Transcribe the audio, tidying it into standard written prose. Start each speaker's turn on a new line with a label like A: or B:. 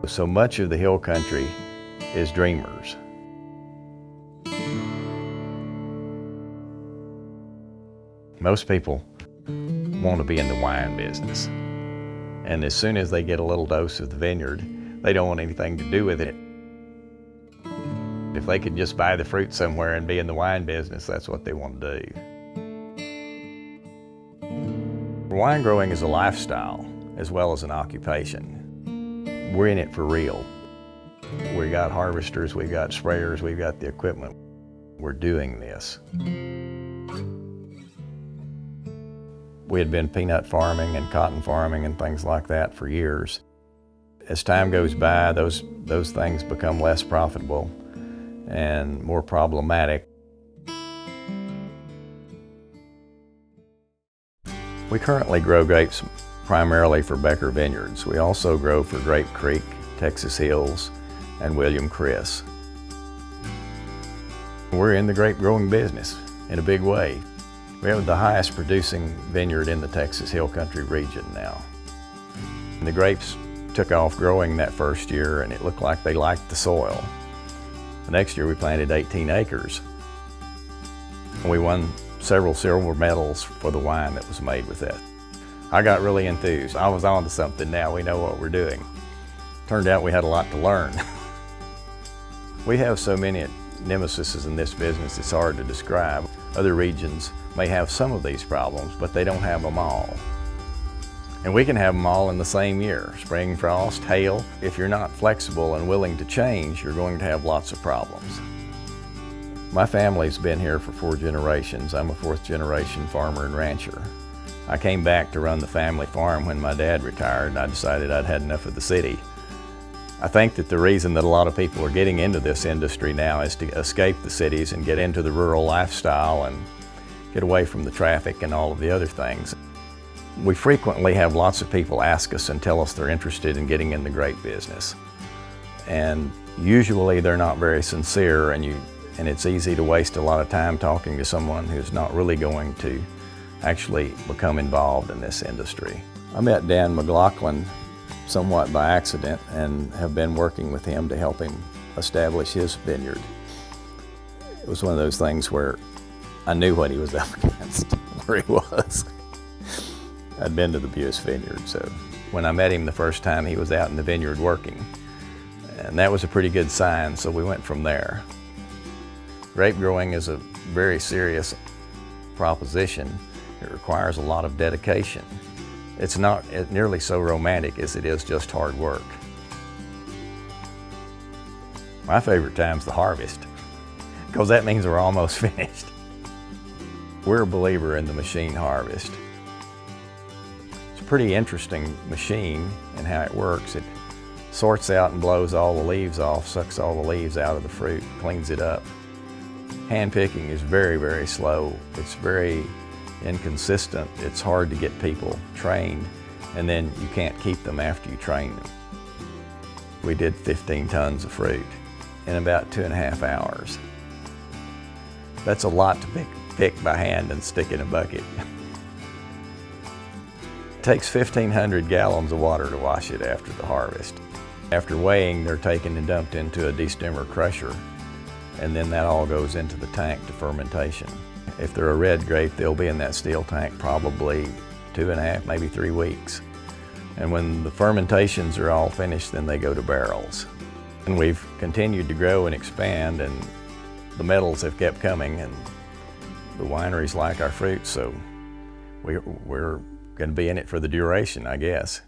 A: So much of the hill country is dreamers. Most people want to be in the wine business. And as soon as they get a little dose of the vineyard, they don't want anything to do with it. If they could just buy the fruit somewhere and be in the wine business, that's what they want to do. Wine growing is a lifestyle as well as an occupation. We're in it for real. We got harvesters, we got sprayers, we got the equipment. We're doing this. We had been peanut farming and cotton farming and things like that for years. As time goes by, those things become less profitable and more problematic. We currently grow grapes primarily for Becker Vineyards. We also grow for Grape Creek, Texas Hills, and William Chris. We're in the grape growing business in a big way. We have the highest producing vineyard in the Texas Hill Country region now. And the grapes took off growing that first year, and it looked like they liked the soil. The next year we planted 18 acres. And we won several silver medals for the wine that was made with that. I got really enthused. I was on to something now. We know what we're doing. Turned out we had a lot to learn. We have so many nemesises in this business, it's hard to describe. Other regions may have some of these problems, but they don't have them all. And we can have them all in the same year. Spring frost, hail. If you're not flexible and willing to change, you're going to have lots of problems. My family's been here for 4 generations. I'm a 4th generation farmer and rancher. I came back to run the family farm when my dad retired, and I decided I'd had enough of the city. I think that the reason that a lot of people are getting into this industry now is to escape the cities and get into the rural lifestyle and get away from the traffic and all of the other things. We frequently have lots of people ask us and tell us they're interested in getting in the grape business. And usually they're not very sincere, and it's easy to waste a lot of time talking to someone who's not really going to actually become involved in this industry. I met Dan McLaughlin somewhat by accident and have been working with him to help him establish his vineyard. It was one of those things where I knew what he was up against, where he was. I'd been to the Buies Vineyard, so when I met him the first time, he was out in the vineyard working. And that was a pretty good sign, so we went from there. Grape growing is a very serious proposition. It requires a lot of dedication. It's not nearly so romantic as it is just hard work. My favorite time's the harvest, because that means we're almost finished. We're a believer in the machine harvest. It's a pretty interesting machine in how it works. It sorts out and blows all the leaves off, sucks all the leaves out of the fruit, cleans it up. Hand picking is very, very slow. It's very inconsistent. It's hard to get people trained, and then you can't keep them after you train them. We did 15 tons of fruit in about 2.5 hours. That's a lot to pick by hand and stick in a bucket. It takes 1,500 gallons of water to wash it after the harvest. After weighing, they're taken and dumped into a destemmer crusher, and then that all goes into the tank to fermentation. If they're a red grape, they'll be in that steel tank probably 2.5, maybe 3 weeks. And when the fermentations are all finished, then they go to barrels. And we've continued to grow and expand, and the medals have kept coming, and the wineries like our fruit, so we're going to be in it for the duration, I guess.